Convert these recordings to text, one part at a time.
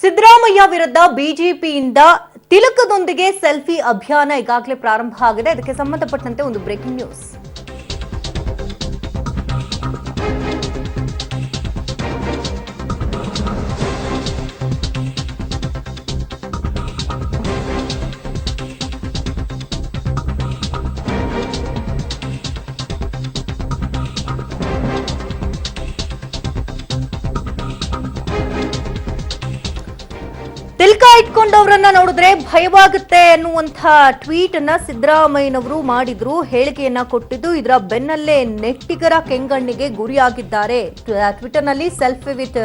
ಸಿದ್ದರಾಮಯ್ಯ ವಿರುದ್ಧ ಬಿಜೆಪಿಯಿಂದ ತಿಲಕದೊಂದಿಗೆ ಸೆಲ್ಫಿ ಅಭಿಯಾನ ಈಗಾಗಲೇ ಪ್ರಾರಂಭ ಆಗಿದೆ. ಅದಕ್ಕೆ ಸಂಬಂಧಪಟ್ಟಂತೆ ಒಂದು ಬ್ರೇಕಿಂಗ್ ನ್ಯೂಸ್. ತಿಲಕ ಇಟ್ಕೊಂಡವರನ್ನ ನೋಡಿದ್ರೆ ಭಯವಾಗುತ್ತೆ ಅನ್ನುವಂಥ ಟ್ವೀಟ್ ಅನ್ನ ಸಿದ್ದರಾಮಯ್ಯನವರು ಮಾಡಿದ್ರು, ಹೇಳಿಕೆಯನ್ನ ಕೊಟ್ಟಿದ್ದು. ಇದರ ಬೆನ್ನಲ್ಲೇ ನೆಟ್ಟಿಗರ ಕೆಂಗಣ್ಣಿಗೆ ಗುರಿಯಾಗಿದ್ದಾರೆ. ಟ್ವಿಟರ್ ನಲ್ಲಿ ಸೆಲ್ಫಿ ವಿತ್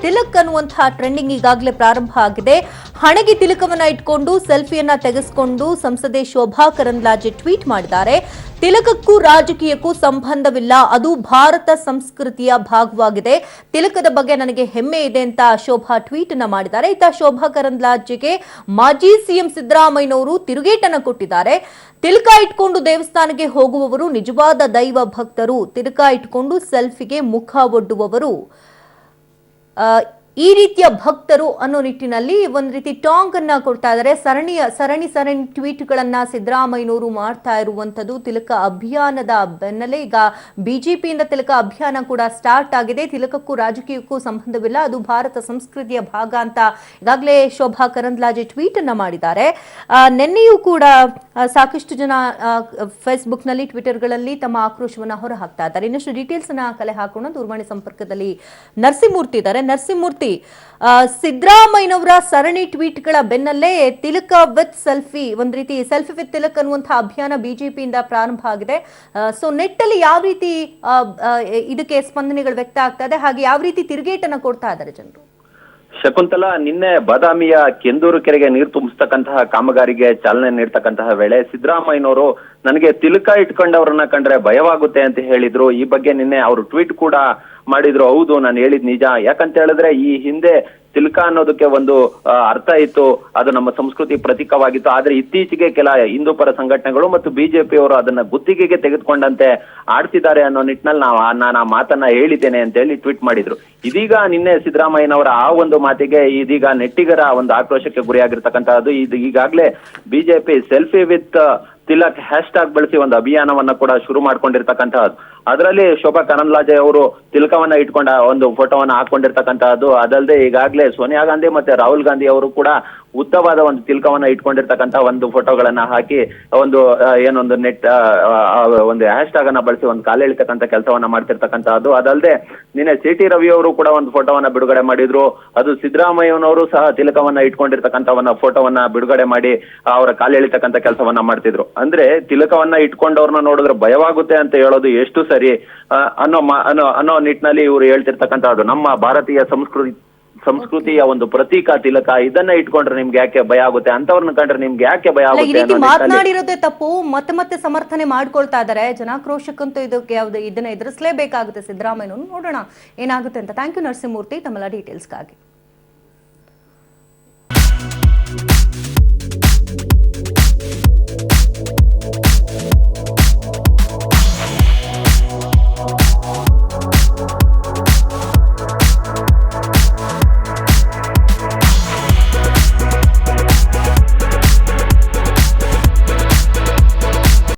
ತಿಲಕ್ ಅನ್ನುವಂತಹ ಟ್ರೆಂಡಿಂಗ್ ಈಗಾಗಲೇ ಪ್ರಾರಂಭ ಆಗಿದೆ. ಹಣೆಗೆ ತಿಲಕವನ್ನ ಇಟ್ಕೊಂಡು ಸೆಲ್ಫಿಯನ್ನ ತೆಗೆಸಿಕೊಂಡು ಸಂಸದೆ ಶೋಭಾ ಕರಂದ್ಲಾಜೆ ಟ್ವೀಟ್ ಮಾಡಿದ್ದಾರೆ. ತಿಲಕಕ್ಕೂ ರಾಜಕೀಯಕ್ಕೂ ಸಂಬಂಧವಿಲ್ಲ, ಅದು ಭಾರತ ಸಂಸ್ಕೃತಿಯ ಭಾಗವಾಗಿದೆ. ತಿಲಕದ ಬಗ್ಗೆ ನನಗೆ ಹೆಮ್ಮೆ ಇದೆ ಅಂತ ಶೋಭಾ ಟ್ವೀಟ್ ಅನ್ನ ಮಾಡಿದ್ದಾರೆ. ಇತ್ತ ಶೋಭಾ ಕರಂದ್ಲಾಜೆಗೆ ಮಾಜಿ ಸಿಎಂ ಸಿದ್ದರಾಮಯ್ಯನವರು ತಿರುಗೇಟನ್ನ ಕೊಟ್ಟಿದ್ದಾರೆ. ತಿಲಕ ಇಟ್ಕೊಂಡು ದೇವಸ್ಥಾನಕ್ಕೆ ಹೋಗುವವರು ನಿಜವಾದ ದೈವ ಭಕ್ತರು, ತಿಲಕ ಇಟ್ಕೊಂಡು ಸೆಲ್ಫಿಗೆ ಮುಖ ಒಡ್ಡುವವರು ಈ ರೀತಿಯ ಭಕ್ತರು ಅನ್ನೋ ನಿಟ್ಟಿನಲ್ಲಿ ಒಂದು ರೀತಿ ಟಾಂಗ್ ಅನ್ನ ಕೊಡ್ತಾ ಇದ್ದಾರೆ. ಸರಣಿ ಟ್ವೀಟ್ಗಳನ್ನ ಸಿದ್ದರಾಮಯ್ಯನವರು ಮಾಡ್ತಾ ಇರುವಂತದ್ದು ತಿಲಕ ಅಭಿಯಾನದ ಬೆನ್ನಲ್ಲೇ ಈಗ ಬಿಜೆಪಿಯಿಂದ ತಿಲಕ ಅಭಿಯಾನ ಕೂಡ ಸ್ಟಾರ್ಟ್ ಆಗಿದೆ. ತಿಲಕಕ್ಕೂ ರಾಜಕೀಯಕ್ಕೂ ಸಂಬಂಧವಿಲ್ಲ, ಅದು ಭಾರತ ಸಂಸ್ಕೃತಿಯ ಭಾಗ ಅಂತ ಈಗಾಗಲೇ ಶೋಭಾ ಕರಂದ್ಲಾಜೆ ಟ್ವೀಟ್ ಅನ್ನ ಮಾಡಿದ್ದಾರೆ. ನಿನ್ನೆಯೂ ಕೂಡ ಸಾಕಷ್ಟು ಜನ ಫೇಸ್ಬುಕ್ ನಲ್ಲಿ ಟ್ವಿಟರ್ಗಳಲ್ಲಿ ತಮ್ಮ ಆಕ್ರೋಶವನ್ನ ಹೊರ ಹಾಕ್ತಾ ಇದ್ದಾರೆ. ಇನ್ನಷ್ಟು ಡೀಟೇಲ್ಸ್ ಅನ್ನ ಕಲೆ ಹಾಕೋಣ. ದೂರವಾಣಿ ಸಂಪರ್ಕದಲ್ಲಿ ನರಸಿಂಹಮೂರ್ತಿ ಇದ್ದಾರೆ. ನರಸಿಂಹಮೂರ್ತಿ, ಸಿದ್ದರಾಮಯ್ಯನವರ ಸರಣಿ ಟ್ವೀಟ್ಗಳ ಬೆನ್ನಲ್ಲೇ ತಿಲಕ ವಿತ್ ಸೆಲ್ಫಿ, ಒಂದ್ ರೀತಿ ಸೆಲ್ಫಿ ವಿತ್ ತಿಲಕ್ ಅನ್ನುವಂತಹ ಅಭಿಯಾನ ಬಿಜೆಪಿಯಿಂದ ಪ್ರಾರಂಭ ಆಗಿದೆ. ಸೊ ನೆಟ್ ಅಲ್ಲಿ ಯಾವ ರೀತಿ ಇದಕ್ಕೆ ಸ್ಪಂದನೆಗಳು ವ್ಯಕ್ತ ಆಗ್ತಾ ಇದೆ, ಹಾಗೆ ಯಾವ ರೀತಿ ತಿರುಗೇಟನ್ನ ಕೊಡ್ತಾ ಇದ್ದಾರೆ ಜನರು? ಶಕುಂತಲಾ, ನಿನ್ನೆ ಬಾದಾಮಿಯ ಕೆಂದೂರು ಕೆರೆಗೆ ನೀರು ತುಂಬಿಸ್ತಕ್ಕಂತಹ ಕಾಮಗಾರಿಗೆ ಚಾಲನೆ ನೀಡ್ತಕ್ಕಂತಹ ವೇಳೆ ಸಿದ್ದರಾಮಯ್ಯನವರು ನನಗೆ ತಿಲಕ ಇಟ್ಕೊಂಡವ್ರನ್ನ ಕಂಡ್ರೆ ಭಯವಾಗುತ್ತೆ ಅಂತ ಹೇಳಿದ್ರು. ಈ ಬಗ್ಗೆ ನಿನ್ನೆ ಅವರು ಟ್ವೀಟ್ ಕೂಡ ಮಾಡಿದ್ರು. ಹೌದು, ನಾನು ಹೇಳಿದ್ ನಿಜ. ಯಾಕಂತ ಹೇಳಿದ್ರೆ ಈ ಹಿಂದೆ ತಿಲಕ ಅನ್ನೋದಕ್ಕೆ ಒಂದು ಅರ್ಥ ಇತ್ತು, ಅದು ನಮ್ಮ ಸಂಸ್ಕೃತಿ ಪ್ರತೀಕವಾಗಿತ್ತು. ಆದ್ರೆ ಇತ್ತೀಚೆಗೆ ಕೆಲ ಹಿಂದೂ ಪರ ಸಂಘಟನೆಗಳು ಮತ್ತು ಬಿಜೆಪಿಯವರು ಅದನ್ನ ಗುತ್ತಿಗೆಗೆ ತೆಗೆದುಕೊಂಡಂತೆ ಆಡ್ತಿದ್ದಾರೆ ಅನ್ನೋ ನಿಟ್ಟಿನಲ್ಲಿ ನಾನು ಆ ಮಾತನ್ನ ಹೇಳಿದ್ದೇನೆ ಅಂತ ಹೇಳಿ ಟ್ವೀಟ್ ಮಾಡಿದ್ರು. ಇದೀಗ ನಿನ್ನೆ ಸಿದ್ದರಾಮಯ್ಯನವರ ಆ ಒಂದು ಮಾತಿಗೆ ಇದೀಗ ನೆಟ್ಟಿಗರ ಒಂದು ಆಕ್ರೋಶಕ್ಕೆ ಗುರಿಯಾಗಿರ್ತಕ್ಕಂಥದ್ದು. ಇದು ಈಗಾಗಲೇ BJP selfie with Tilak hash tag ಬಳಸಿ ಒಂದು ಅಭಿಯಾನವನ್ನ ಕೂಡ ಶುರು ಮಾಡ್ಕೊಂಡಿರ್ತಕ್ಕಂಥದ್ದು. ಅದರಲ್ಲಿ ಶೋಭಾ ಕರಂದ್ಲಾಜೆ ಅವರು ತಿಲಕವನ್ನ ಇಟ್ಕೊಂಡ ಒಂದು ಫೋಟೋವನ್ನ ಹಾಕೊಂಡಿರ್ತಕ್ಕಂಥದ್ದು. ಅದಲ್ಲದೆ ಈಗಾಗಲೇ ಸೋನಿಯಾ ಗಾಂಧಿ ಮತ್ತೆ ರಾಹುಲ್ ಗಾಂಧಿ ಅವರು ಕೂಡ ಉದ್ದವಾದ ಒಂದು ತಿಲಕವನ್ನ ಇಟ್ಕೊಂಡಿರ್ತಕ್ಕಂಥ ಒಂದು ಫೋಟೋಗಳನ್ನ ಹಾಕಿ ಒಂದು ಏನೊಂದು ನೆಟ್ ಒಂದು ಹ್ಯಾಶ್ ಟ್ಯಾಗ್ ಅನ್ನ ಬಳಸಿ ಒಂದು ಕಾಲು ಎಳಿತಕ್ಕಂಥ ಕೆಲಸವನ್ನ ಮಾಡ್ತಿರ್ತಕ್ಕಂಥದ್ದು. ಅದಲ್ಲದೆ ನಿನ್ನೆ ಸಿ.ಟಿ. ರವಿ ಅವರು ಕೂಡ ಒಂದು ಫೋಟೋವನ್ನ ಬಿಡುಗಡೆ ಮಾಡಿದ್ರು. ಅದು ಸಿದ್ದರಾಮಯ್ಯನವರು ಸಹ ತಿಲಕವನ್ನ ಇಟ್ಕೊಂಡಿರ್ತಕ್ಕಂಥವನ್ನ ಫೋಟೋವನ್ನ ಬಿಡುಗಡೆ ಮಾಡಿ ಅವರ ಕಾಲು ಎಳಿತಕ್ಕಂಥ ಕೆಲಸವನ್ನ ಮಾಡ್ತಿದ್ರು. ಅಂದ್ರೆ ತಿಲಕವನ್ನ ಇಟ್ಕೊಂಡವ್ರನ್ನ ನೋಡಿದ್ರೆ ಭಯವಾಗುತ್ತೆ ಅಂತ ಹೇಳೋದು ಎಷ್ಟು ಸರಿ ಅನ್ನೋ ನಿಟ್ಟಿನಲ್ಲಿ ಇವರು ಹೇಳ್ತಿರ್ತಕ್ಕಂಥದ್ದು. ನಮ್ಮ ಭಾರತೀಯ ಸಂಸ್ಕೃತಿಯ ಒಂದು ಪ್ರತೀಕ ತಿಲಕ, ಇದನ್ನ ಇಟ್ಕೊಂಡ್ರೆ ನಿಮ್ಗೆ ಯಾಕೆ ಭಯ ಆಗುತ್ತೆ, ಅಂತವ್ರನ್ನ ಕಂಡ್ರೆ ನಿಮ್ಗೆ ಯಾಕೆ ಭಯ ಆಗುತ್ತೆ ಮಾತನಾಡಿರೋದೇ ತಪ್ಪು. ಮತ್ತೆ ಸಮರ್ಥನೆ ಮಾಡ್ಕೊಳ್ತಾ ಇದಾರೆ. ಜನಾಕ್ರೋಶಕ್ಕಂತೂ ಇದಕ್ಕೆ ಇದನ್ನ ಎದುರಿಸಲೇಬೇಕಾಗುತ್ತೆ ಸಿದ್ದರಾಮಯ್ಯ. ನೋಡೋಣ ಏನಾಗುತ್ತೆ ಅಂತ. ಥ್ಯಾಂಕ್ ಯು ನರಸಿಂಹಮೂರ್ತಿ, ತಮ್ಮೆಲ್ಲ ಡೀಟೇಲ್ಸ್ಗಾಗಿ.